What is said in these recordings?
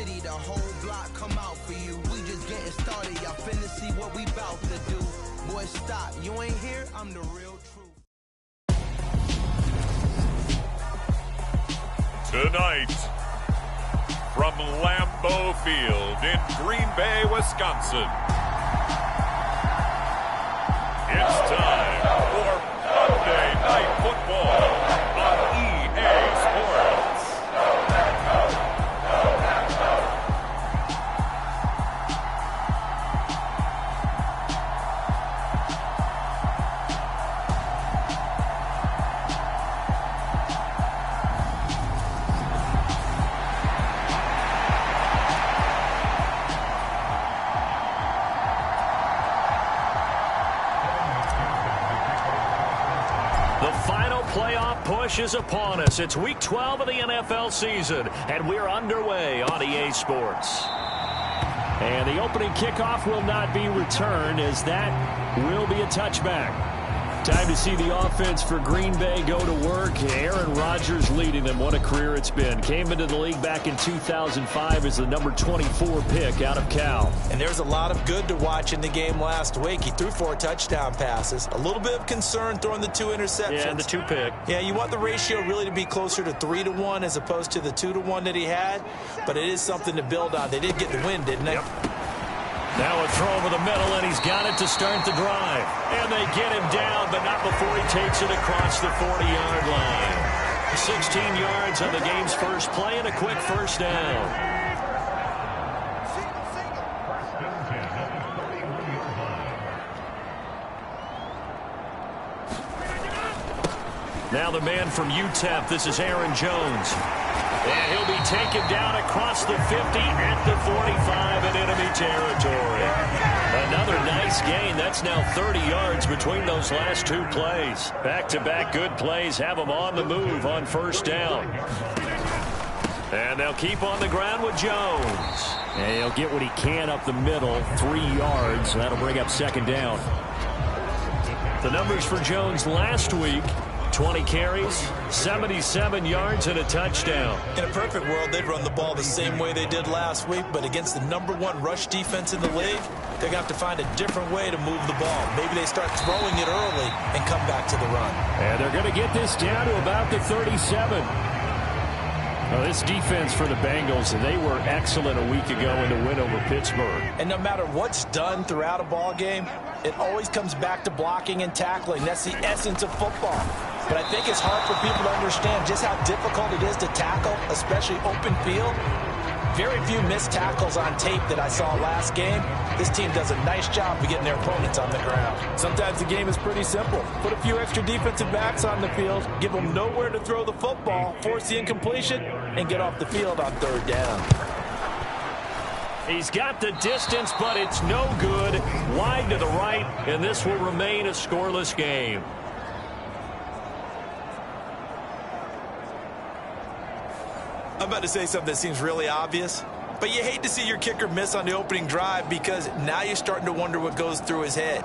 city, the whole block come out for you. We just getting started, y'all finna see what we bout to do. Boy, stop, you ain't here, I'm the real truth. Tonight, from Lambeau Field in Green Bay, Wisconsin, it's time for Monday Night Football on EA Sports. Is upon us. It's week 12 of the NFL season, and we're underway on EA Sports. And the opening kickoff will not be returned, as that will be a touchback. Time to see the offense for Green Bay go to work. Aaron Rodgers leading them. What a career it's been. Came into the league back in 2005 as the number 24 pick out of Cal. And there's a lot of good to watch in the game last week. He threw 4 touchdown passes. A little bit of concern throwing the 2 interceptions. Yeah, and the 2 pick. Yeah, you want the ratio really to be closer to 3-to-1 as opposed to the 2-to-1 that he had. But it is something to build on. They did get the win, didn't they? Yep. Now a throw over the middle, and he's got it to start the drive. And they get him down, but not before he takes it across the 40-yard line. 16 yards on the game's first play and a quick first down. Now the man from UTEP, this is Aaron Jones. And he'll be taken down across the 50 at the 45 in enemy territory. Another nice gain. That's now 30 yards between those last 2 plays. Back-to-back good plays have them on the move on first down. And they'll keep on the ground with Jones. And he'll get what he can up the middle, 3 yards. That'll bring up second down. The numbers for Jones last week: 20 carries, 77 yards, and a touchdown. In a perfect world, they'd run the ball the same way they did last week, but against the #1 rush defense in the league, they're going to have to find a different way to move the ball. Maybe they start throwing it early and come back to the run. And they're going to get this down to about the 37. Well, this defense for the Bengals, they were excellent a week ago in the win over Pittsburgh. And no matter what's done throughout a ball game, it always comes back to blocking and tackling. That's the essence of football. But I think it's hard for people to understand just how difficult it is to tackle, especially open field. Very few missed tackles on tape that I saw last game. This team does a nice job of getting their opponents on the ground. Sometimes the game is pretty simple. Put a few extra defensive backs on the field, give them nowhere to throw the football, force the incompletion, and get off the field on 3rd down. He's got the distance, but it's no good. Wide to the right, and this will remain a scoreless game. I'm about to say something that seems really obvious, but you hate to see your kicker miss on the opening drive because now you're starting to wonder what goes through his head.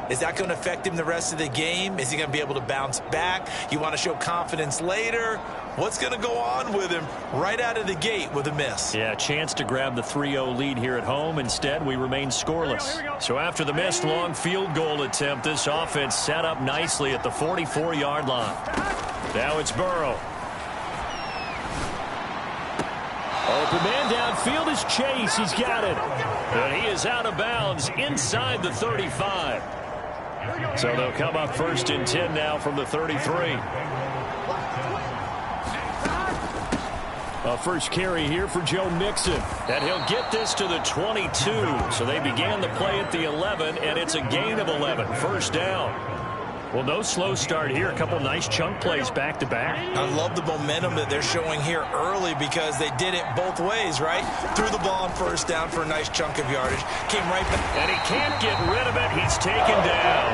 Is that going to affect him the rest of the game? Is he going to be able to bounce back? You want to show confidence later? What's going to go on with him right out of the gate with a miss? Yeah, a chance to grab the 3-0 lead here at home. Instead, we remain scoreless. So after the missed long field goal attempt, this offense set up nicely at the 44-yard line. Now it's Burrow. Open man downfield is Chase. He's got it. And he is out of bounds inside the 35. So they'll come up 1st and 10 now from the 33. A first carry here for Joe Mixon. And he'll get this to the 22. So they began the play at the 11, and it's a gain of 11. First down. Well, no slow start here. A couple nice chunk plays back-to-back. I love the momentum that they're showing here early because they did it both ways, right? Threw the ball on first down for a nice chunk of yardage. Came right back. And he can't get rid of it. He's taken down.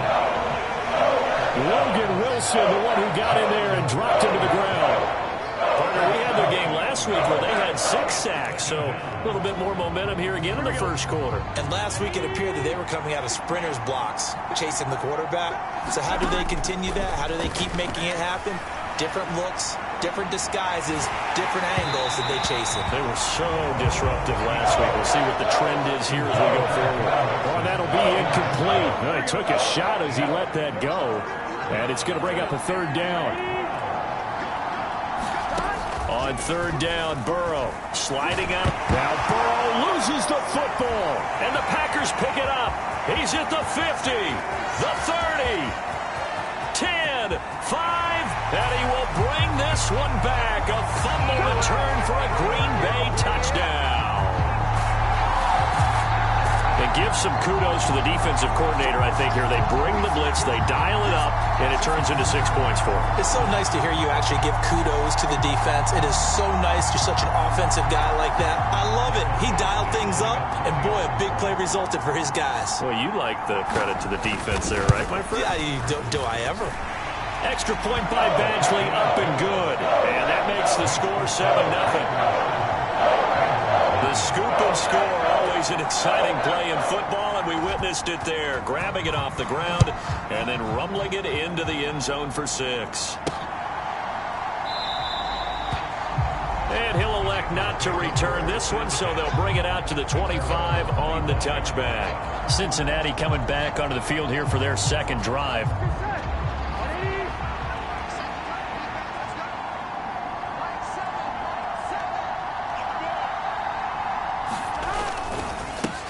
Logan Wilson, the one who got in there and dropped him to the ground. Partner, we had their game last week where they had 6 sacks, so a little bit more momentum here again in the first quarter. And last week it appeared that they were coming out of sprinters blocks, chasing the quarterback. So how do they continue that? How do they keep making it happen? Different looks, different disguises, different angles that they chase it. They were so disruptive last week. We'll see what the trend is here as we go forward. Oh, that'll be incomplete. Well, he took a shot as he let that go. And it's going to bring up a third down. On third down, Burrow sliding out. Now Burrow loses the football. And the Packers pick it up. He's at the 50, the 30, 10, 5, and he will bring this one back. A fumble return for a Green Bay touchdown. And give some kudos to the defensive coordinator, I think, here. They bring the blitz, they dial it up, and it turns into 6 points for them. It's so nice to hear you actually give kudos to the defense. It is so nice you're such an offensive guy like that. I love it. He dialed things up, and boy, a big play resulted for his guys. Well, you like the credit to the defense there, right, my friend? Yeah, do I ever? Extra point by Badgley, up and good. And that makes the score 7-0. The scoop and score, always an exciting play in football, and we witnessed it there. Grabbing it off the ground and then rumbling it into the end zone for 6. And he'll elect not to return this one, so they'll bring it out to the 25 on the touchback. Cincinnati coming back onto the field here for their second drive.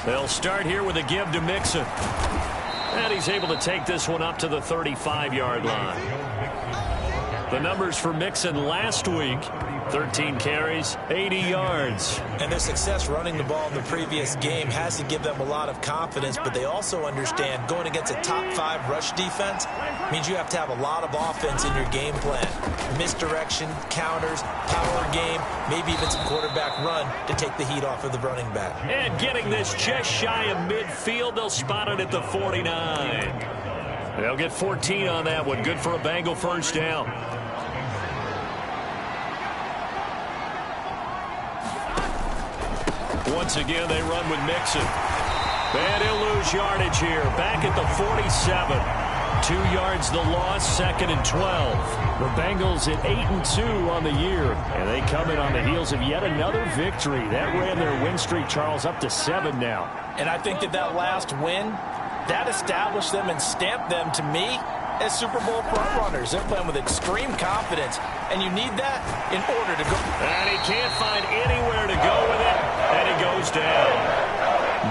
They'll start here with a give to Mixon. And he's able to take this one up to the 35-yard line. The numbers for Mixon last week, 13 carries, 80 yards. And their success running the ball in the previous game has to give them a lot of confidence, but they also understand going against a top 5 rush defense means you have to have a lot of offense in your game plan. Misdirection, counters, power game, maybe even some quarterback run to take the heat off of the running back. And getting this just shy of midfield, they'll spot it at the 49. They'll get 14 on that one. Good for a Bengal first down. Once again, they run with Mixon. And he'll lose yardage here. Back at the 47. 2 yards the loss, 2nd and 12. The Bengals at 8-2 on the year. And they come in on the heels of yet another victory. That ran their win streak, Charles, up to 7 now. And I think that last win, that established them and stamped them, to me, as Super Bowl frontrunners. They're playing with extreme confidence, and you need that in order to go. And he can't find anywhere to go with it, and he goes down.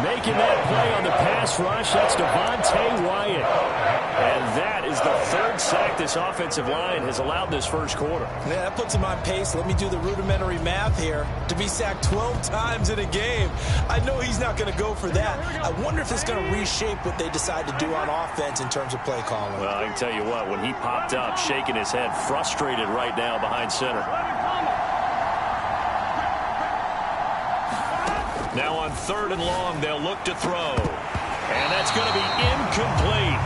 Making that play on the pass rush, that's Devontae Wyatt. And that is the 3rd sack this offensive line has allowed this first quarter. Yeah, that puts him on pace. Let me do the rudimentary math here. To be sacked 12 times in a game, I know he's not going to go for that. I wonder if it's going to reshape what they decide to do on offense in terms of play calling. Well, I can tell you what, when he popped up, shaking his head, frustrated right now behind center. Now on 3rd and long, they'll look to throw. And that's going to be incomplete.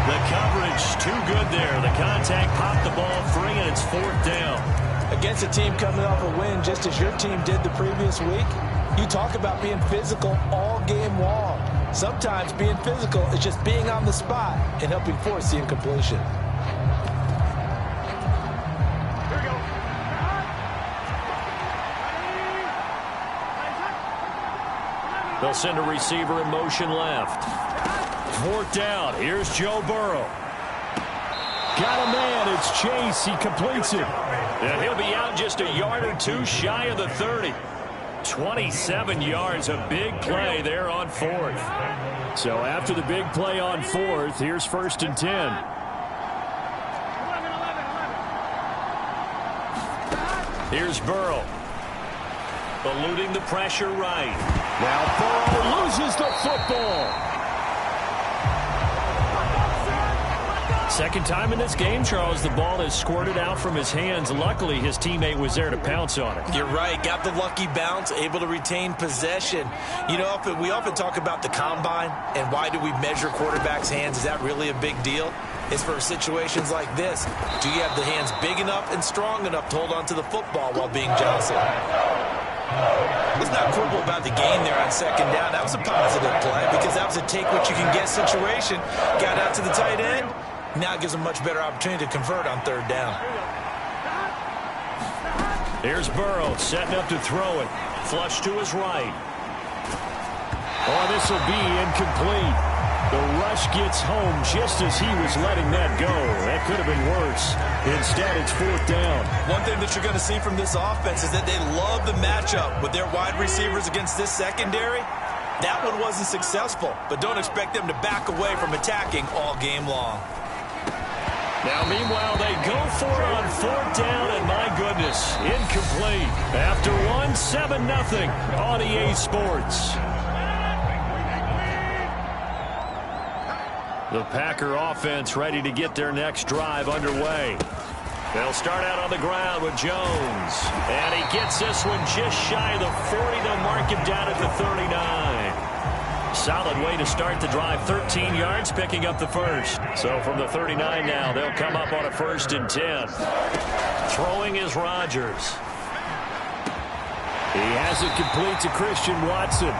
The coverage too good there. The contact popped the ball free, and it's 4th down. Against a team coming off a win, just as your team did the previous week, you talk about being physical all game long. Sometimes being physical is just being on the spot and helping force the incompletion. They'll send a receiver in motion left. 4th down. Here's Joe Burrow. Got a man. It's Chase. He completes it. And he'll be out just a yard or 2 shy of the 30. 27 yards. A big play there on 4th. So after the big play on 4th, here's 1st and 10. Here's Burrow. Eluding the pressure right. Now Burrow loses the football. Second time in this game, Charles, the ball has squirted out from his hands. Luckily, his teammate was there to pounce on it. You're right. Got the lucky bounce, able to retain possession. You know, we often talk about the combine and why do we measure quarterbacks' hands. Is that really a big deal? It's for situations like this. Do you have the hands big enough and strong enough to hold on to the football while being jostled? Let's not quibble about the gain there on 2nd down. That was a positive play because that was a take-what-you-can-get situation. Got out to the tight end. Now it gives them much better opportunity to convert on 3rd down. Here's Burrow setting up to throw it. Flush to his right. Oh, this will be incomplete. The rush gets home just as he was letting that go. That could have been worse. Instead, it's 4th down. One thing that you're going to see from this offense is that they love the matchup with their wide receivers against this secondary. That one wasn't successful, but don't expect them to back away from attacking all game long. Now, meanwhile, they go for it on 4th down, and my goodness, incomplete. After one, 7-0 on EA Sports. The Packer offense ready to get their next drive underway. They'll start out on the ground with Jones. And he gets this one just shy of the 40. They'll mark him down at the 39. Solid way to start the drive. 13 yards, picking up the first. So from the 39 now, they'll come up on a 1st and 10. Throwing is Rodgers. He has it complete to Christian Watson.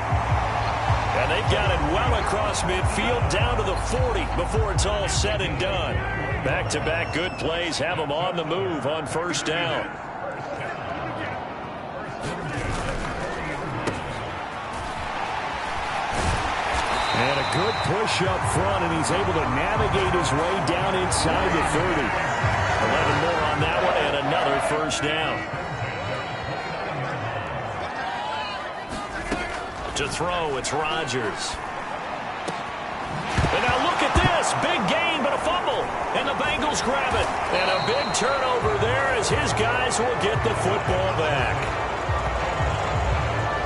And they've got it well across midfield down to the 40 before it's all said and done. Back-to-back good plays have them on the move on 1st down. And a good push up front, and he's able to navigate his way down inside the 30. 11 more on that one, and another 1st down. To throw, it's Rodgers. And now look at this. Big gain, but a fumble. And the Bengals grab it. And a big turnover there as his guys will get the football back.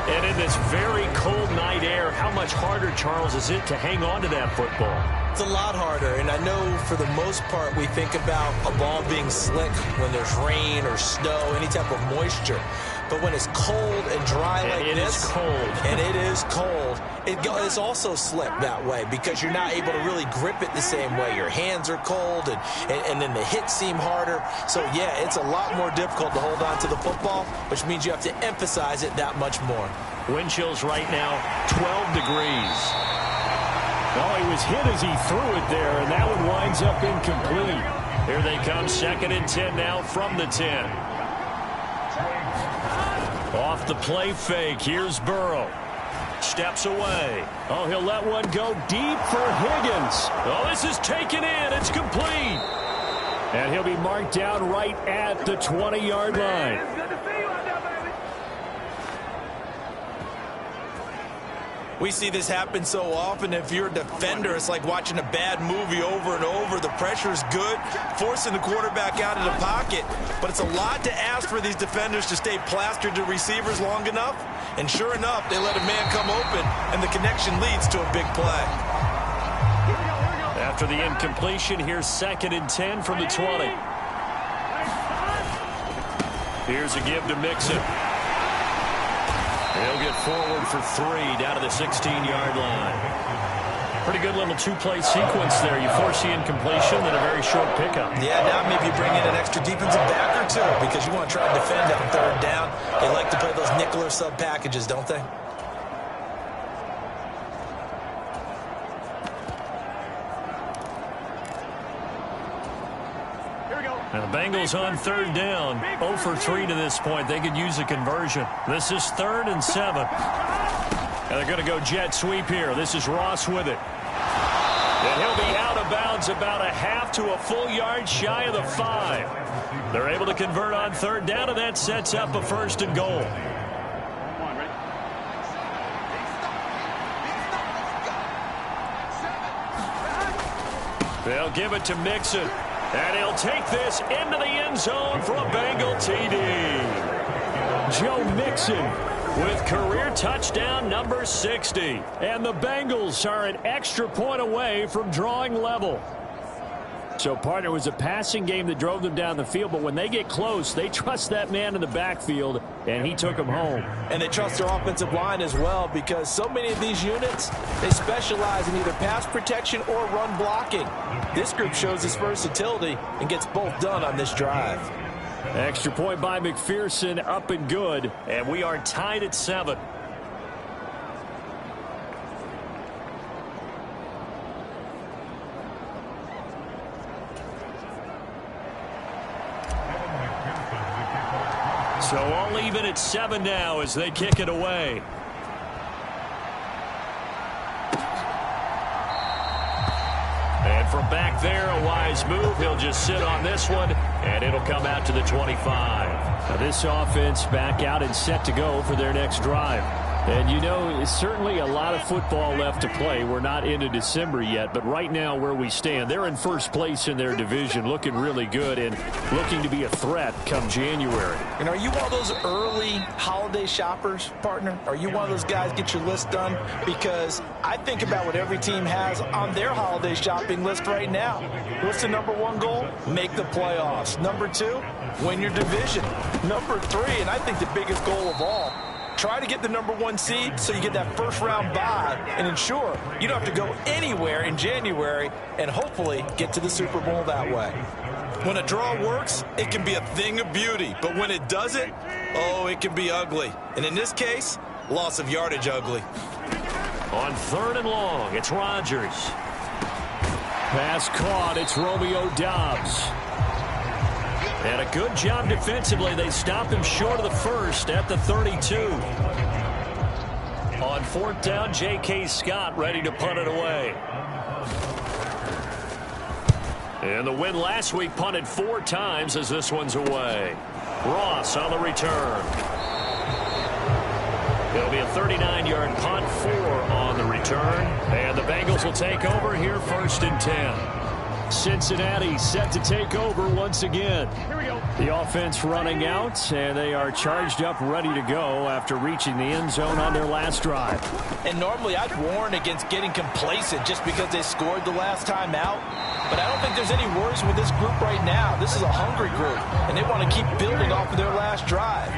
And in this very cold night air, how much harder, Charles, is it to hang on to that football? It's a lot harder, and I know for the most part we think about a ball being slick when there's rain or snow, any type of moisture. But when it's cold and dry like this, and it is cold, it's also slick that way because you're not able to really grip it the same way. Your hands are cold, and then the hits seem harder. So, yeah, it's a lot more difficult to hold on to the football, which means you have to emphasize it that much more. Wind chills right now, 12 degrees. Oh, he was hit as he threw it there, and that one winds up incomplete. Here they come, 2nd and 10 now from the 10. Off the play fake, here's Burrow. Steps away. Oh, he'll let one go deep for Higgins. Oh, this is taken in. It's complete. And he'll be marked down right at the 20-yard line. We see this happen so often. If you're a defender, it's like watching a bad movie over and over. The pressure is good, forcing the quarterback out of the pocket. But it's a lot to ask for these defenders to stay plastered to receivers long enough. And sure enough, they let a man come open, and the connection leads to a big play. After the incompletion, here's 2nd and 10 from the 20. Here's a give to Mixon. He'll get forward for 3 down to the 16-yard line. Pretty good little two-play sequence there. You force the incompletion, then a very short pickup. Yeah, now maybe you bring in an extra defensive back or two because you want to try to defend on 3rd down. They like to play those nickel or sub packages, don't they? And the Bengals on 3rd down. 0 for 3 to this point. They could use a conversion. This is 3rd and 7. And they're going to go jet sweep here. This is Ross with it. And he'll be out of bounds about a half to a full yard shy of the 5. They're able to convert on 3rd down, and that sets up a 1st and goal. They'll give it to Mixon. And he'll take this into the end zone for a Bengal TD. Joe Mixon with career touchdown number 60. And the Bengals are an extra point away from drawing level. So, partner, it was a passing game that drove them down the field, but when they get close, they trust that man in the backfield, and he took them home. And they trust their offensive line as well because so many of these units, they specialize in either pass protection or run blocking. This group shows its versatility and gets both done on this drive. Extra point by McPherson, up and good, and we are tied at 7. So all even at 7 now as they kick it away. And from back there, a wise move. He'll just sit on this one, and it'll come out to the 25. Now this offense back out and set to go for their next drive. And, you know, it's certainly a lot of football left to play. We're not into December yet, but right now where we stand, they're in first place in their division, looking really good and looking to be a threat come January. And are you one of those early holiday shoppers, partner? Are you one of those guys get your list done? Because I think about what every team has on their holiday shopping list right now. What's the number 1 goal? Make the playoffs. Number 2, win your division. Number 3, and I think the biggest goal of all, try to get the number 1 seed so you get that first round bye and ensure you don't have to go anywhere in January and hopefully get to the Super Bowl that way. When a draw works, it can be a thing of beauty. But when it doesn't, oh, it can be ugly. And in this case, loss of yardage ugly. On 3rd and long, it's Rodgers. Pass caught. It's Romeo Doubs. And a good job defensively. They stopped him short of the first at the 32. On 4th down, J.K. Scott ready to punt it away. And the win last week punted 4 times as this one's away. Ross on the return. It'll be a 39-yard punt, 4 on the return. And the Bengals will take over here 1st and 10. Cincinnati set to take over once again. Here we go. The offense running out, and they are charged up, ready to go after reaching the end zone on their last drive. And normally I'd warn against getting complacent just because they scored the last time out. But I don't think there's any worries with this group right now. This is a hungry group, and they want to keep building off of their last drive.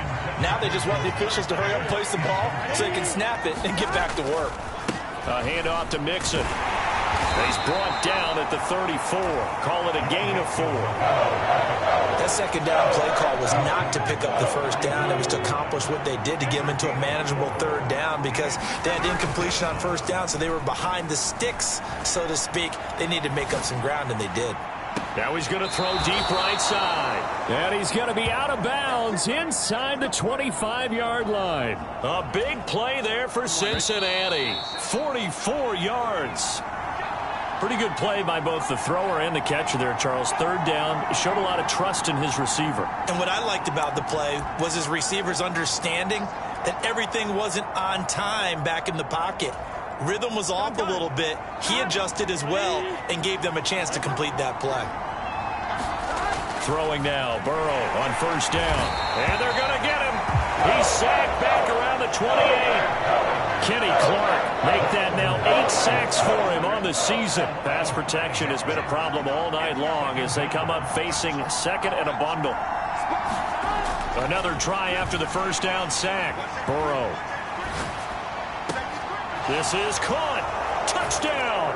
Now they just want the officials to hurry up and place the ball so they can snap it and get back to work. A handoff to Mixon. He's brought down at the 34. Call it a gain of 4. That second down play call was not to pick up the first down. It was to accomplish what they did to get them into a manageable 3rd down because they had incompletion on 1st down, so they were behind the sticks, so to speak. They needed to make up some ground, and they did. Now he's going to throw deep right side. And he's going to be out of bounds inside the 25-yard line. A big play there for Cincinnati. 44 yards. Pretty good play by both the thrower and the catcher there, Charles. 3rd down. Showed a lot of trust in his receiver. And what I liked about the play was his receiver's understanding that everything wasn't on time back in the pocket. Rhythm was off a little bit. He adjusted as well and gave them a chance to complete that play. Throwing now, Burrow on 1st down. And they're going to get him. He's sacked back around the 28. Kenny Clark make that now 8 sacks for him on the season. Pass protection has been a problem all night long as they come up facing 2nd and a bundle. Another try after the 1st down sack. Burrow. This is caught. Touchdown.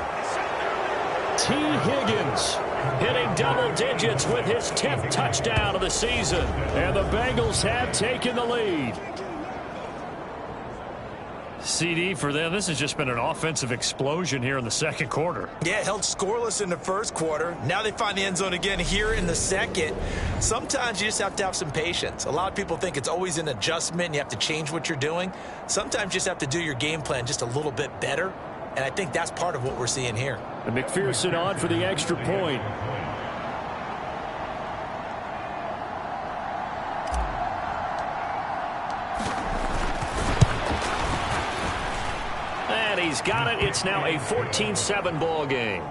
T. Higgins hitting double digits with his 10th touchdown of the season. And the Bengals have taken the lead. CD, for them, this has just been an offensive explosion here in the 2nd quarter. Yeah, held scoreless in the 1st quarter. Now they find the end zone again here in the 2nd. Sometimes you just have to have some patience. A lot of people think it's always an adjustment. And you have to change what you're doing. Sometimes you just have to do your game plan just a little bit better. And I think that's part of what we're seeing here. And McPherson on for the extra point. He's got it. It's now a 14-7 ball game.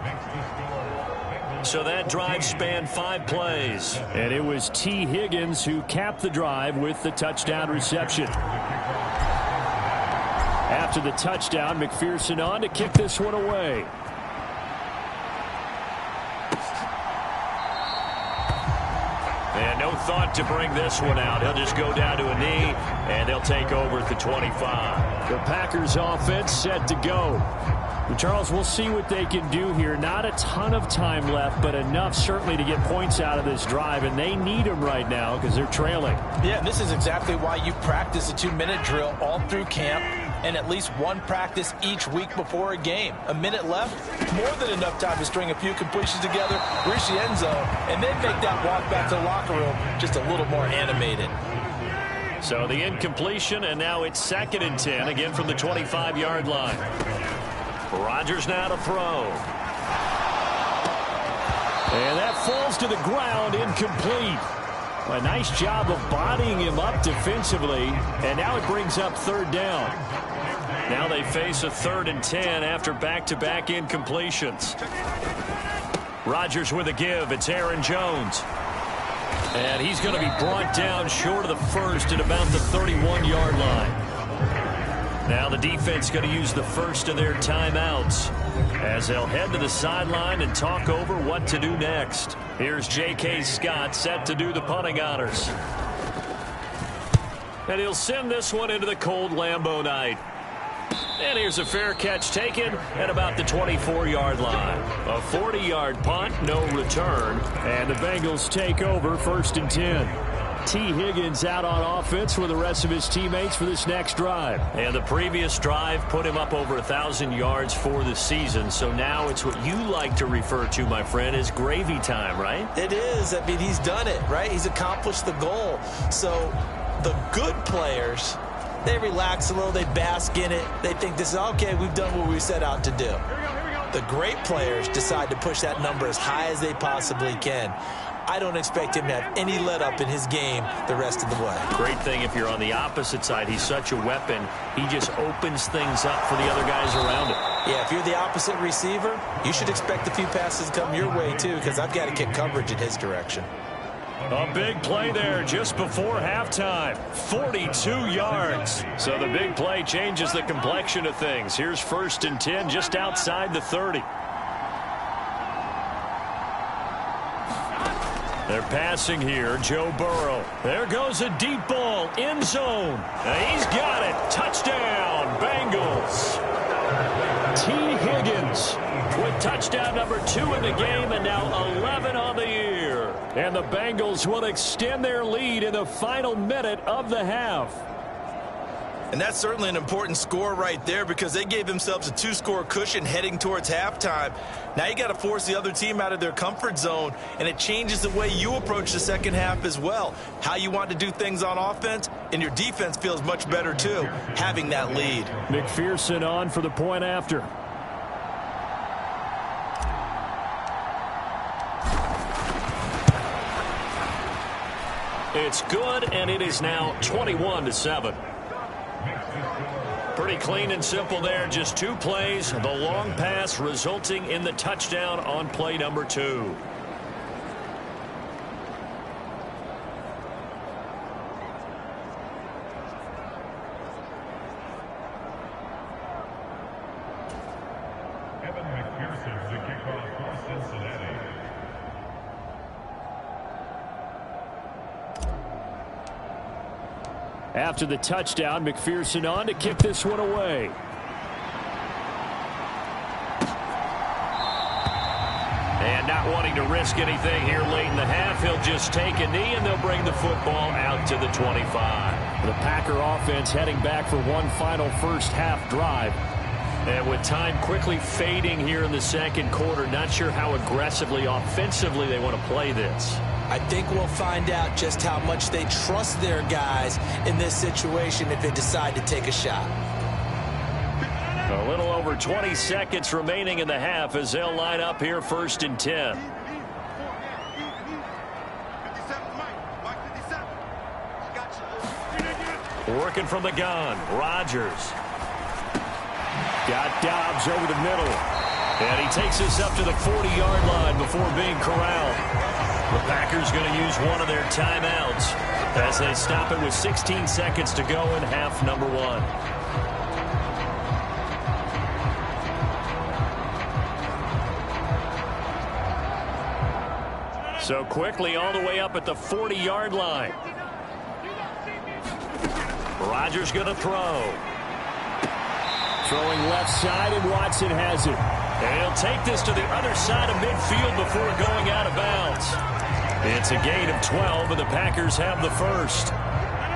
So that drive spanned 5 plays. And it was T. Higgins who capped the drive with the touchdown reception. After the touchdown, McPherson on to kick this one away. And no thought to bring this one out. He'll just go down to a knee, and they'll take over at the 25. The Packers offense set to go. And Charles, we'll see what they can do here. Not a ton of time left, but enough certainly to get points out of this drive, and they need them right now because they're trailing. Yeah, and this is exactly why you practice a 2-minute drill all through camp and at least one practice each week before a game. A minute left, more than enough time to string a few completions together, reach the end zone, and then make that walk back to the locker room just a little more animated. So the incompletion, and now it's 2nd and 10, again from the 25-yard line. Rodgers now to throw. And that falls to the ground, incomplete. A nice job of bodying him up defensively, and now it brings up 3rd down. Now they face a 3rd and 10 after back-to-back incompletions. Rodgers with a give. It's Aaron Jones. And he's going to be brought down short of the first at about the 31-yard line. Now the defense going to use the first of their timeouts as they'll head to the sideline and talk over what to do next. Here's J.K. Scott set to do the punting honors. And he'll send this one into the cold Lambeau night. And here's a fair catch taken at about the 24-yard line. A 40-yard punt, no return. And the Bengals take over 1st and 10. T. Higgins out on offense with the rest of his teammates for this next drive. And the previous drive put him up over 1,000 yards for the season. So now it's what you like to refer to, my friend, as gravy time, right? It is. I mean, he's done it, right? He's accomplished the goal. So the good players, they relax a little, they bask in it. They think this is, okay, we've done what we set out to do. The great players decide to push that number as high as they possibly can. I don't expect him to have any let-up in his game the rest of the way. Great thing if you're on the opposite side. He's such a weapon. He just opens things up for the other guys around him. Yeah, if you're the opposite receiver, you should expect a few passes to come your way, too, because I've got to kick coverage in his direction. A big play there just before halftime. 42 yards. So the big play changes the complexion of things. Here's 1st and 10 just outside the 30. They're passing here. Joe Burrow. There goes a deep ball. End zone. He's got it. Touchdown, Bengals. T. Higgins with touchdown number 2 in the game, and now 11 on the year. And the Bengals will extend their lead in the final minute of the half. And that's certainly an important score right there because they gave themselves a 2-score cushion heading towards halftime. Now you got to force the other team out of their comfort zone, and it changes the way you approach the second half as well. How you want to do things on offense, and your defense feels much better too, having that lead. McPherson on for the point after. It's good, and it is now 21-7. Pretty clean and simple there. Just 2 plays. The long pass resulting in the touchdown on play number 2. Evan McPherson, the kickoff for Cincinnati. After the touchdown, McPherson on to kick this one away. And not wanting to risk anything here late in the half, he'll just take a knee, and they'll bring the football out to the 25. The Packer offense heading back for one final first half drive. And with time quickly fading here in the second quarter, not sure how aggressively, offensively they want to play this. I think we'll find out just how much they trust their guys in this situation if they decide to take a shot. A little over 20 seconds remaining in the half as they'll line up here 1st and 10. Working from the gun, Rodgers. Got Dobbs over the middle. And he takes this up to the 40-yard line before being corralled. The Packers going to use one of their timeouts as they stop it with 16 seconds to go in half number 1. So quickly all the way up at the 40-yard line. Rodgers going to throw. Throwing left side, and Watson has it. And he'll take this to the other side of midfield before going out of bounds. It's a gain of 12, and the Packers have the first.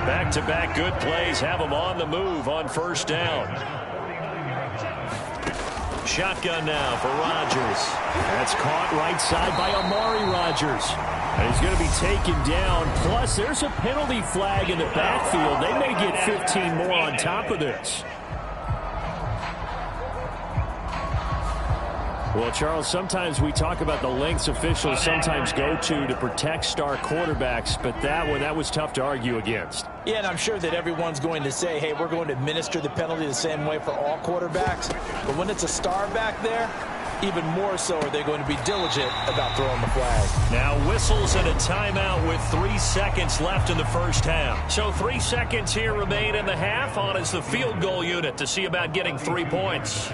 Back-to-back good plays have them on the move on 1st down. Shotgun now for Rodgers. That's caught right side by Amari Rodgers. And he's going to be taken down. Plus, there's a penalty flag in the backfield. They may get 15 more on top of this. Well, Charles, sometimes we talk about the lengths officials sometimes go to protect star quarterbacks, but that was tough to argue against. Yeah, and I'm sure that everyone's going to say, hey, we're going to administer the penalty the same way for all quarterbacks. But when it's a star back there, even more so are they going to be diligent about throwing the flag. Now whistles and a timeout with 3 seconds left in the first half. So 3 seconds here remain in the half. On is the field goal unit to see about getting 3 points.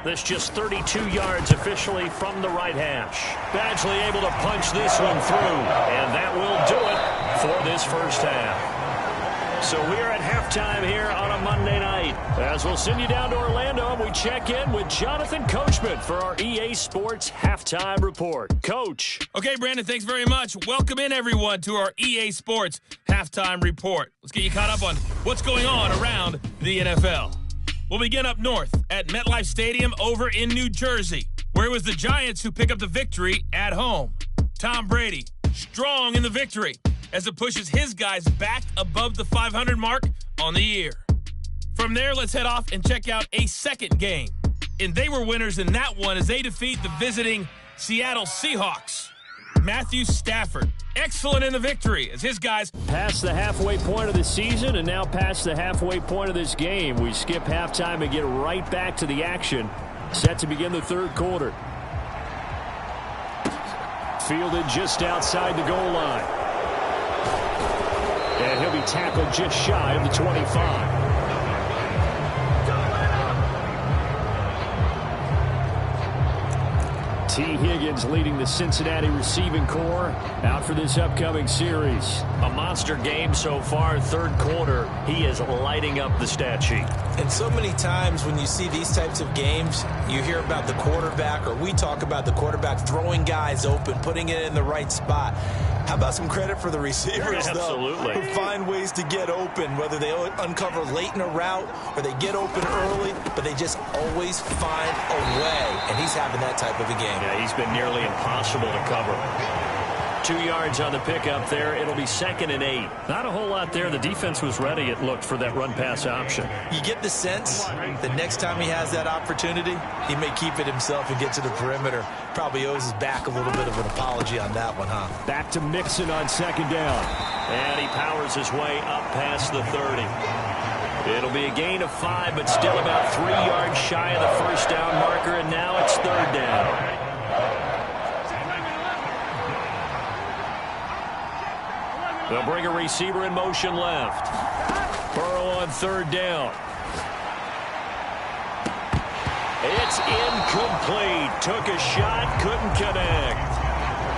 That's just 32 yards officially from the right hash. Badgley able to punch this one through, and that will do it for this first half. So we're at halftime here on a Monday night. As we'll send you down to Orlando, we check in with Jonathan Coachman for our EA Sports Halftime Report. Coach. Okay, Brandon, thanks very much. Welcome in, everyone, to our EA Sports Halftime Report. Let's get you caught up on what's going on around the NFL. We'll begin up north at MetLife Stadium over in New Jersey, where it was the Giants who pick up the victory at home. Tom Brady, strong in the victory as it pushes his guys back above the 500 mark on the year. From there, let's head off and check out a second game. And they were winners in that one as they defeat the visiting Seattle Seahawks. Matthew Stafford, excellent in the victory as his guys past the halfway point of the season and now past the halfway point of this game. We skip halftime and get right back to the action. Set to begin the third quarter. Fielded just outside the goal line. And he'll be tackled just shy of the 25. T. Higgins leading the Cincinnati receiving corps out for this upcoming series. A monster game so far, third quarter. He is lighting up the stat sheet. And so many times when you see these types of games, you hear about the quarterback, or we talk about the quarterback throwing guys open, putting it in the right spot. How about some credit for the receivers, though, who find ways to get open, whether they uncover late in a route or they get open early, but they just always find a way, and he's having that type of a game. Yeah, he's been nearly impossible to cover. 2 yards on the pickup there. It'll be 2nd and 8. Not a whole lot there. The defense was ready, it looked, for that run-pass option. You get the sense that next time he has that opportunity, he may keep it himself and get to the perimeter. Probably owes his back a little bit of an apology on that one, huh? Back to Mixon on 2nd down. And he powers his way up past the 30. It'll be a gain of 5, but still about 3 yards shy of the first down marker, and now it's 3rd down. They'll bring a receiver in motion left. Burrow on 3rd down. It's incomplete. Took a shot, couldn't connect.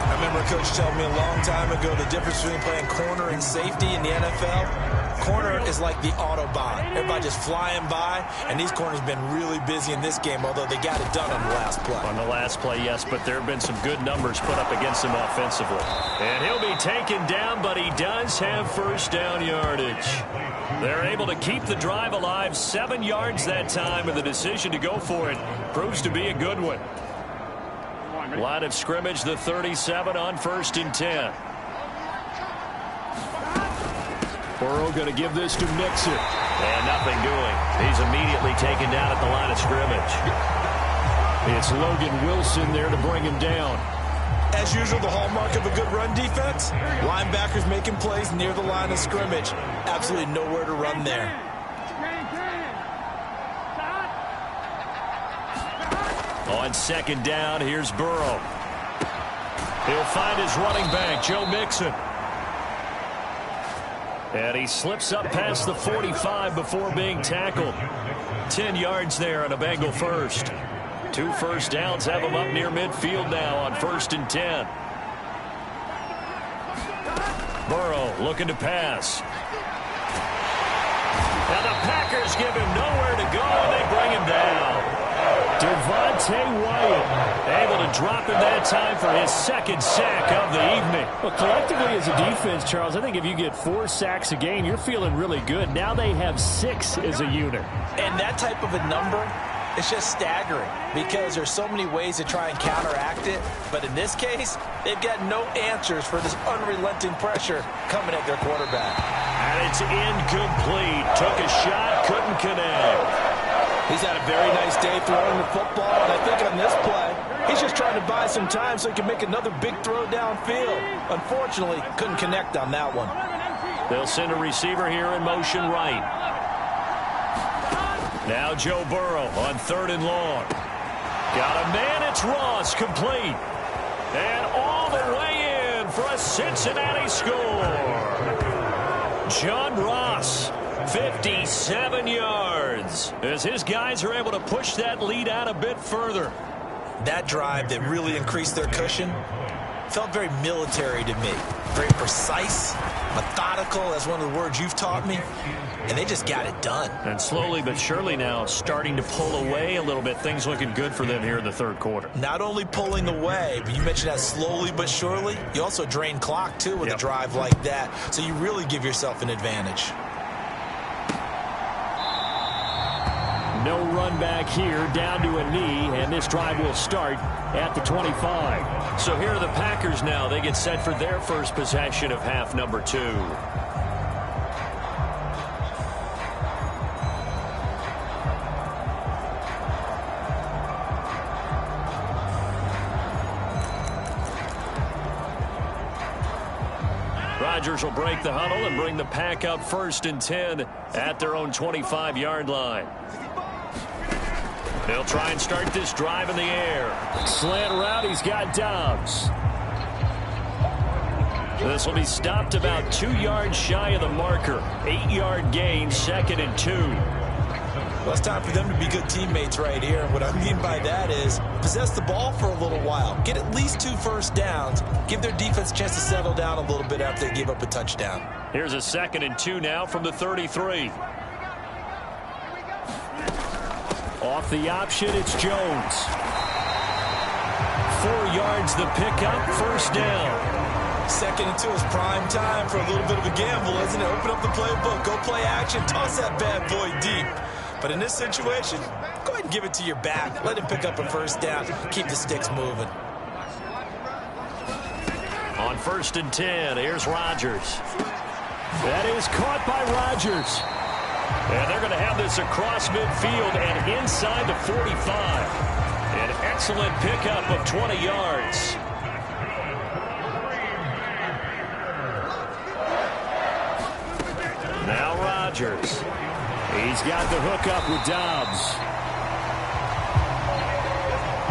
I remember Coach telling me a long time ago the difference between playing corner and safety in the NFL. Corner is like the Autobahn. Everybody just flying by, and these corners have been really busy in this game, although they got it done on the last play. On the last play, yes, but there have been some good numbers put up against him offensively. And he'll be taken down, but he does have first down yardage. They're able to keep the drive alive, 7 yards that time, and the decision to go for it proves to be a good one. Line of scrimmage, the 37 on 1st and 10. Burrow going to give this to Mixon. And nothing doing. He's immediately taken down at the line of scrimmage. It's Logan Wilson there to bring him down. As usual, the hallmark of a good run defense, linebackers making plays near the line of scrimmage. Absolutely nowhere to run there. On 2nd down, here's Burrow. He'll find his running back, Joe Mixon. And he slips up past the 45 before being tackled. 10 yards there on a Bengal first. 2 first downs have him up near midfield now on 1st and 10. Burrow looking to pass. And the Packers give him nowhere to go, and they bring him down. Devontae Wyatt able to drop him that time for his 2nd sack of the evening. Well, collectively as a defense, Charles, I think if you get 4 sacks a game, you're feeling really good. Now they have 6 as a unit. And that type of a number it's just staggering because there's so many ways to try and counteract it. But in this case, they've got no answers for this unrelenting pressure coming at their quarterback. And it's incomplete. Took a shot, couldn't connect. He's had a very nice day throwing the football, and I think on this play, he's just trying to buy some time so he can make another big throw downfield. Unfortunately, couldn't connect on that one. They'll send a receiver here in motion right. Now Joe Burrow on 3rd and long. Got a man, it's Ross, complete. And all the way in for a Cincinnati score. John Ross, 57 yards, as his guys are able to push that lead out a bit further. That drive that really increased their cushion felt very military to me. Very precise, methodical, that's one of the words you've taught me. And they just got it done. And slowly but surely now starting to pull away a little bit. Things looking good for them here in the 3rd quarter. Not only pulling away, but you mentioned that slowly but surely. You also drain clock, too, with a drive like that. So you really give yourself an advantage. No run back here, down to a knee, and this drive will start at the 25. So here are the Packers now. They get set for their first possession of half number 2. Rodgers will break the huddle and bring the Pack up 1st and 10 at their own 25-yard line. They'll try and start this drive in the air. Slant route, he's got Dobbs. This will be stopped about 2 yards shy of the marker. 8-yard gain, 2nd and 2. Well, it's time for them to be good teammates right here. What I mean by that is possess the ball for a little while. Get at least 2 first downs. Give their defense a chance to settle down a little bit after they give up a touchdown. Here's a 2nd and 2 now from the 33. Off the option, it's Jones. 4 yards the pickup, 1st down. 2nd and 2 is prime time for a little bit of a gamble, isn't it? Open up the playbook, go play action, toss that bad boy deep. But in this situation, go ahead and give it to your back. Let him pick up a 1st down. Keep the sticks moving. On 1st and 10, here's Rodgers. That is caught by Rodgers. And they're going to have this across midfield and inside the 45. An excellent pickup of 20 yards. Now Rodgers. He's got the hookup with Dobbs.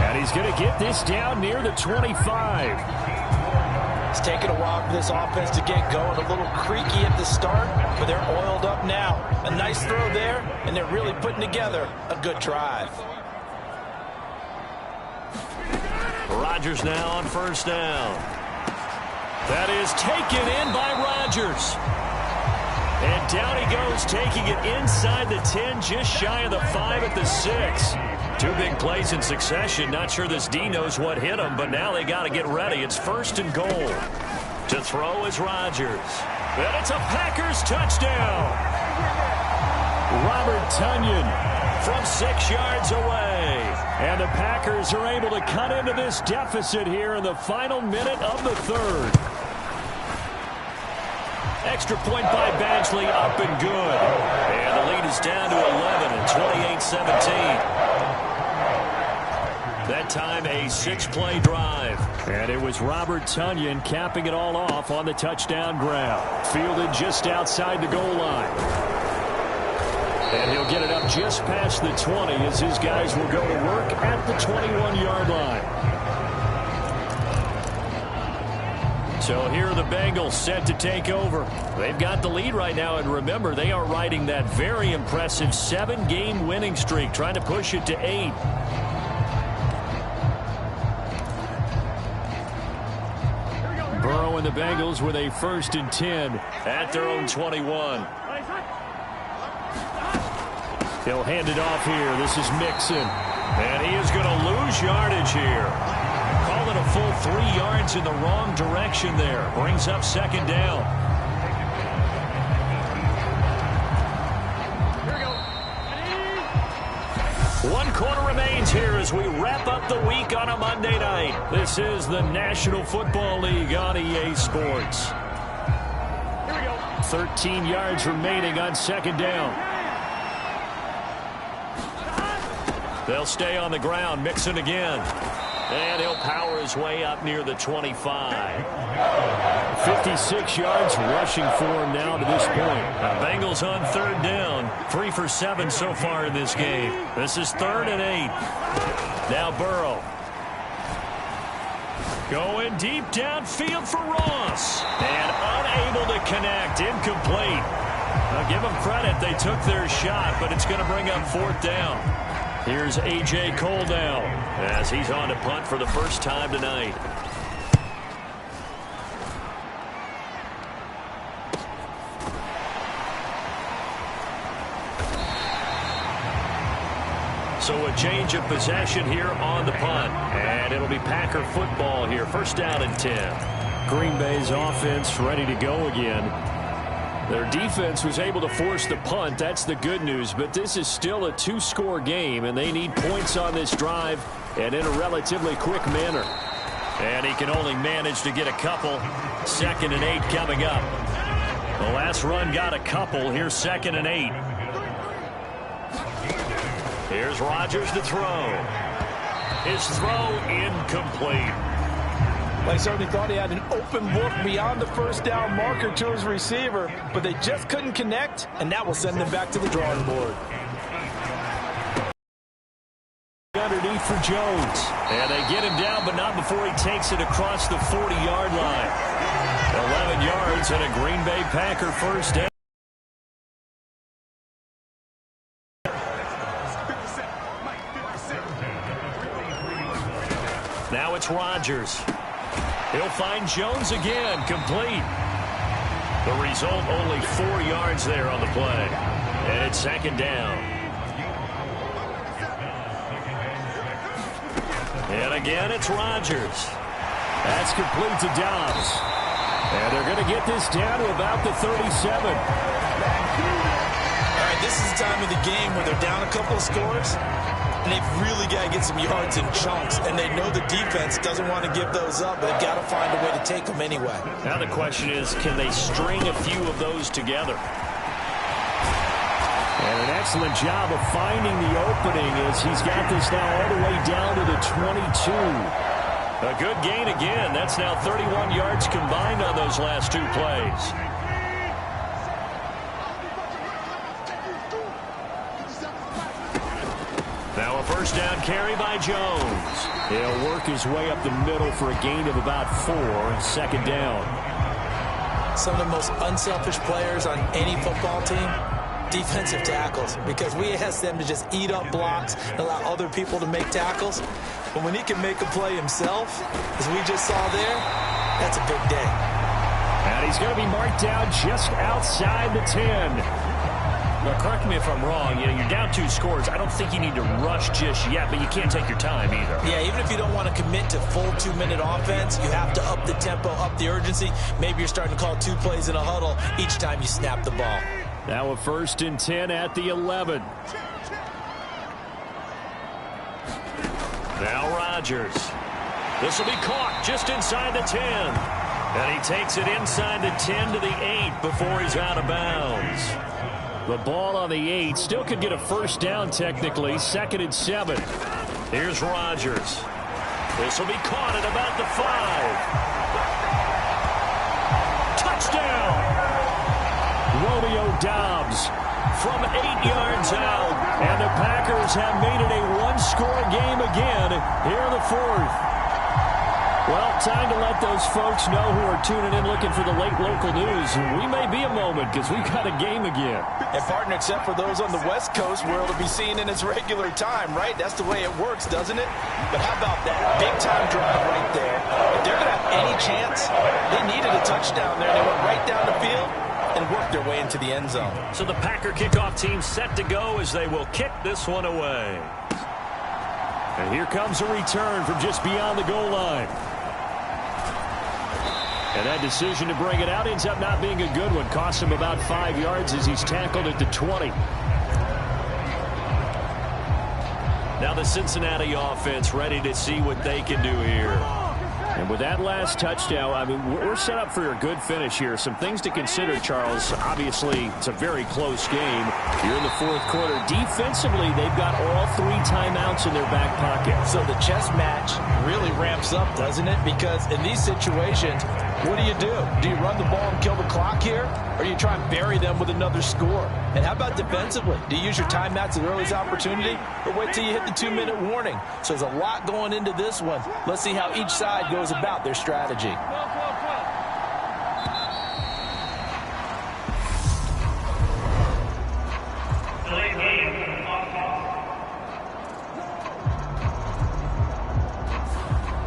And he's going to get this down near the 25. It's taken a while for this offense to get going. A little creaky at the start, but they're oiled up now. A nice throw there, and they're really putting together a good drive. Rodgers now on 1st down. That is taken in by Rodgers. And down he goes, taking it inside the 10, just shy of the 5 at the 6. 2 big plays in succession. Not sure this D knows what hit him, but now they got to get ready. It's 1st and goal. To throw is Rodgers. And it's a Packers touchdown. Robert Tonyan from 6 yards away. And the Packers are able to cut into this deficit here in the final minute of the 3rd. Extra point by Badgley, up and good. And the lead is down to 11 at 28-17. That time a 6-play drive. And it was Robert Tonyan capping it all off on the touchdown grab. Fielded just outside the goal line. And he'll get it up just past the 20 as his guys will go to work at the 21-yard line. So here are the Bengals set to take over. They've got the lead right now, and remember, they are riding that very impressive 7-game winning streak, trying to push it to 8. Burrow and the Bengals with a 1st and 10 at their own 21. He'll hand it off here. This is Mixon. And he is going to lose yardage here. Call it a full 3 yards in the wrong direction there. Brings up 2nd down. 1 quarter remains here as we wrap up the week on a Monday night. This is the National Football League on EA Sports. Here we go. 13 yards remaining on second down. They'll stay on the ground, mixing again. And he'll power his way up near the 25. 56 yards rushing for him now to this point. The Bengals on third down. 3 for 7 so far in this game. This is 3rd and 8. Now Burrow. Going deep downfield for Ross. And unable to connect. Incomplete. I'll give them credit. They took their shot, but it's going to bring up 4th down. Here's A.J. Cole now as he's on to punt for the first time tonight. So a change of possession here on the punt. And it'll be Packer football here. 1st down and 10. Green Bay's offense ready to go again. Their defense was able to force the punt. That's the good news. But this is still a 2-score game, and they need points on this drive and in a relatively quick manner. And he can only manage to get a couple. 2nd and 8 coming up. The last run got a couple. Here's 2nd and 8. Here's Rodgers to throw. His throw incomplete. Well, he certainly thought he had an open look beyond the 1st down marker to his receiver, but they just couldn't connect, and that will send them back to the drawing board. Underneath for Jones. And they get him down, but not before he takes it across the 40-yard line. 11 yards and a Green Bay Packer 1st down. Now it's Rodgers. He'll find Jones again, complete. The result, only 4 yards there on the play. And it's 2nd down. And again, it's Rodgers. That's complete to Dobbs. And they're going to get this down to about the 37. All right, this is the time of the game where they're down a couple of scores, and they've really got to get some yards in chunks, and they know the defense doesn't want to give those up, but they've got to find a way to take them anyway. Now the question is, can they string a few of those together? And an excellent job of finding the opening as he's got this now all the way down to the 22. A good gain again. That's now 31 yards combined on those last 2 plays. Now a 1st down carry by Jones. He'll work his way up the middle for a gain of about 4. 2nd down. Some of the most unselfish players on any football team, defensive tackles, because we ask them to just eat up blocks and allow other people to make tackles. But when he can make a play himself, as we just saw there, that's a big day. And he's going to be marked down just outside the 10. Now, correct me if I'm wrong. You know, you're down 2 scores. I don't think you need to rush just yet, but you can't take your time either. Yeah, even if you don't want to commit to full 2-minute offense, you have to up the tempo, up the urgency. Maybe you're starting to call 2 plays in a huddle each time you snap the ball. Now a 1st and 10 at the 11. Now Rodgers. This will be caught just inside the 10. And he takes it inside the 10 to the 8 before he's out of bounds. The ball on the 8 still could get a 1st down technically. 2nd and 7. Here's Rodgers. This will be caught at about the 5. Touchdown! Romeo Dobbs from 8 yards out. And the Packers have made it a 1-score game again here in the 4th. Well, time to let those folks know who are tuning in looking for the late local news. We may be a moment because we've got a game again. And partner, except for those on the West Coast where it'll be seen in its regular time, right? That's the way it works, doesn't it? But how about that big-time drive right there? If they're going to have any chance, they needed a touchdown there. They went right down the field and worked their way into the end zone. So the Packer kickoff team set to go as they will kick this one away. And here comes a return from just beyond the goal line. And that decision to bring it out ends up not being a good one. Costs him about 5 yards as he's tackled at the 20. Now the Cincinnati offense ready to see what they can do here. And with that last touchdown, I mean, we're set up for a good finish here. Some things to consider, Charles. Obviously, it's a very close game. Here in the fourth quarter, defensively, they've got all 3 timeouts in their back pocket. So the chess match really ramps up, doesn't it? Because in these situations, what do? Do you run the ball and kill the clock here? Or do you try and bury them with another score? And how about defensively? Do you use your timeouts at the earliest opportunity? Or wait till you hit the 2-minute warning? So there's a lot going into this one. Let's see how each side goes about their strategy.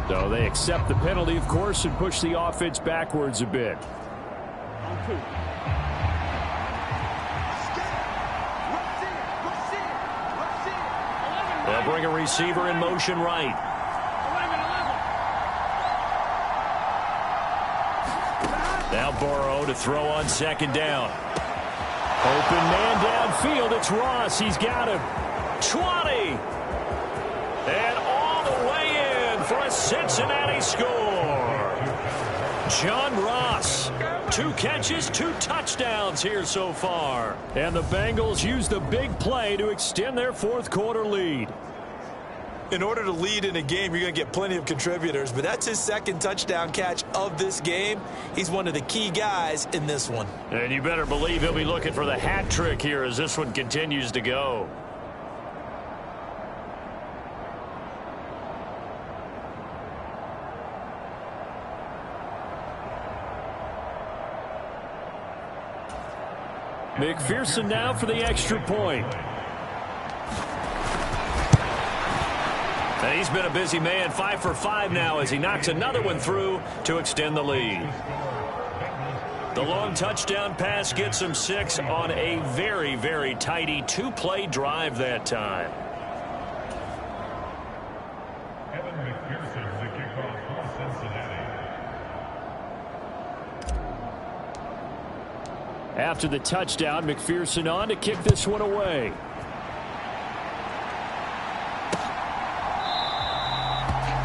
So they accept the penalty, of course, and push the offense backwards a bit. They'll bring a receiver in motion right. Now Burrow to throw on second down. Open man downfield. It's Ross. He's got him. 20. And all the way in for a Cincinnati score. John Ross. 2 catches, 2 touchdowns here so far. And the Bengals use the big play to extend their fourth quarter lead. In order to lead in a game, you're going to get plenty of contributors, but that's his second touchdown catch of this game. He's one of the key guys in this one. And you better believe he'll be looking for the hat trick here as this one continues to go. McPherson now for the extra point. And he's been a busy man, 5 for 5 now as he knocks another one through to extend the lead. The long touchdown pass gets him 6 on a very, very tidy 2-play drive that time. McPherson, the kickoff for Cincinnati. After the touchdown, McPherson on to kick this one away.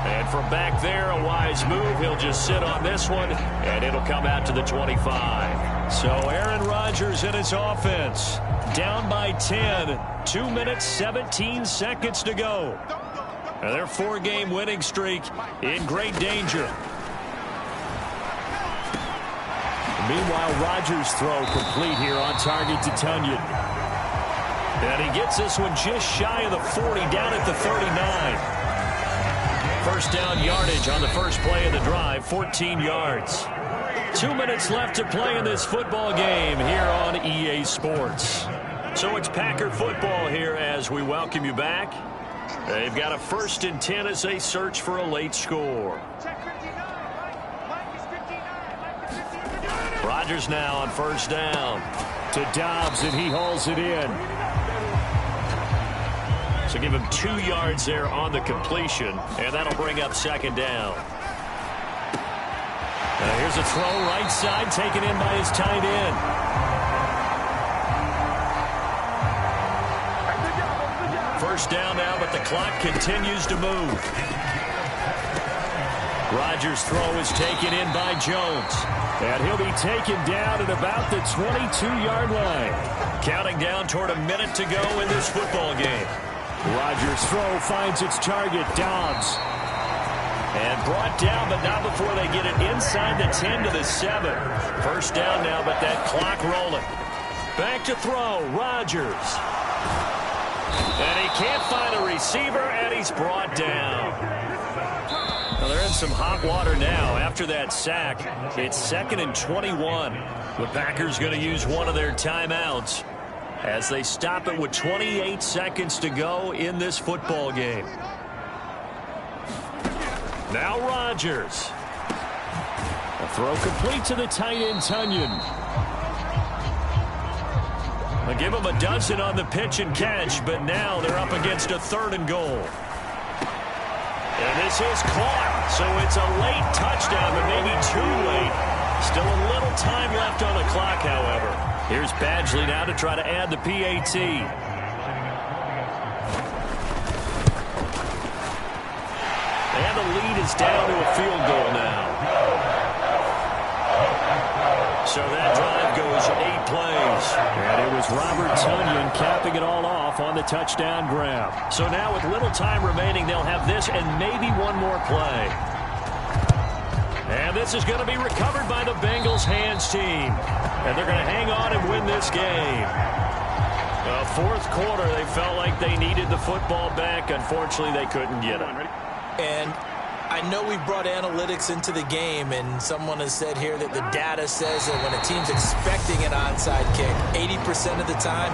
And from back there, a wise move. He'll just sit on this one, and it'll come out to the 25. So Aaron Rodgers and his offense down by 10. 2 minutes, 17 seconds to go. And their 4-game winning streak in great danger. Meanwhile, Rodgers' throw complete here on target to Tunyon. And he gets this one just shy of the 40, down at the 39. First down yardage on the first play of the drive, 14 yards. 2 minutes left to play in this football game here on EA Sports. So it's Packer football here as we welcome you back. They've got a 1st and 10 as they search for a late score. Rodgers now on first down to Dobbs, and he hauls it in. So give him 2 yards there on the completion, and that'll bring up second down. Now here's a throw right side taken in by his tight end. First down now, but the clock continues to move. Rodgers' throw is taken in by Jones. And he'll be taken down at about the 22-yard line. Counting down toward a minute to go in this football game. Rodgers' throw finds its target, Dobbs. And brought down, but not before they get it inside the 10 to the 7. First down now, but that clock rolling. Back to throw, Rodgers. And he can't find a receiver, and he's brought down. Well, they're in some hot water now. After that sack, it's 2nd and 21. The Packers going to use one of their timeouts as they stop it with 28 seconds to go in this football game. Now Rodgers. A throw complete to the tight end, Tunyon. They'll give him a dozen on the pitch and catch, but now they're up against a 3rd and goal. And this is caught, so it's a late touchdown, but maybe too late. Still a little time left on the clock, however. Here's Badgley now to try to add the PAT. is down to a field goal now. So that drive goes 8 plays. And it was Robert Tonyan capping it all off on the touchdown grab. So now with little time remaining, they'll have this and maybe one more play. And this is going to be recovered by the Bengals hands team. And they're going to hang on and win this game. The fourth quarter, they felt like they needed the football back. Unfortunately, they couldn't get it. And I know we brought analytics into the game, and someone has said here that the data says that when a team's expecting an onside kick, 80% of the time,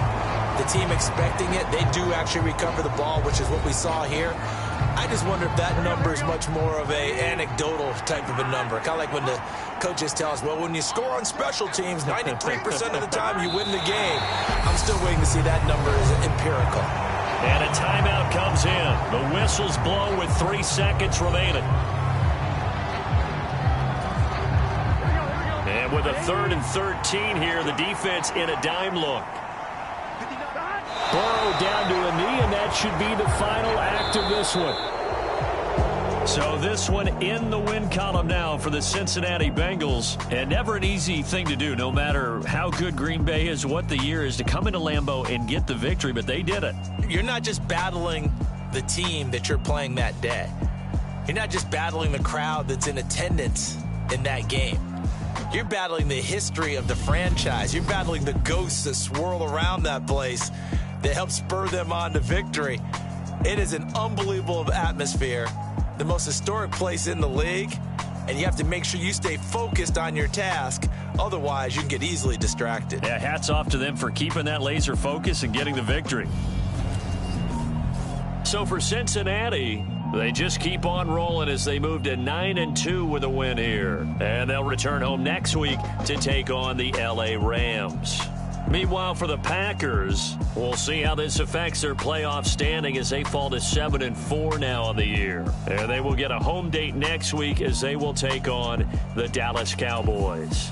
the team expecting it, they do actually recover the ball, which is what we saw here. I just wonder if that number is much more of a anecdotal type of a number. Kind of like when the coaches tell us, well, when you score on special teams, 93% of the time you win the game. I'm still waiting to see that number is empirical. And a timeout comes in. The whistle's blown with 3 seconds remaining. And with a 3rd and 13 here, the defense in a dime look. Burrow down to a knee, and that should be the final act of this one. So this one in the win column now for the Cincinnati Bengals. And never an easy thing to do, no matter how good Green Bay is, what the year is, to come into Lambeau and get the victory, but they did it. You're not just battling the team that you're playing that day. You're not just battling the crowd that's in attendance in that game. You're battling the history of the franchise. You're battling the ghosts that swirl around that place that help spur them on to victory. It is an unbelievable atmosphere, the most historic place in the league, and you have to make sure you stay focused on your task. Otherwise, you can get easily distracted. Yeah, hats off to them for keeping that laser focus and getting the victory. So for Cincinnati, they just keep on rolling as they move to 9-2 with a win here. And they'll return home next week to take on the LA Rams. Meanwhile, for the Packers, we'll see how this affects their playoff standing as they fall to 7-4 now on the year. And they will get a home date next week as they will take on the Dallas Cowboys.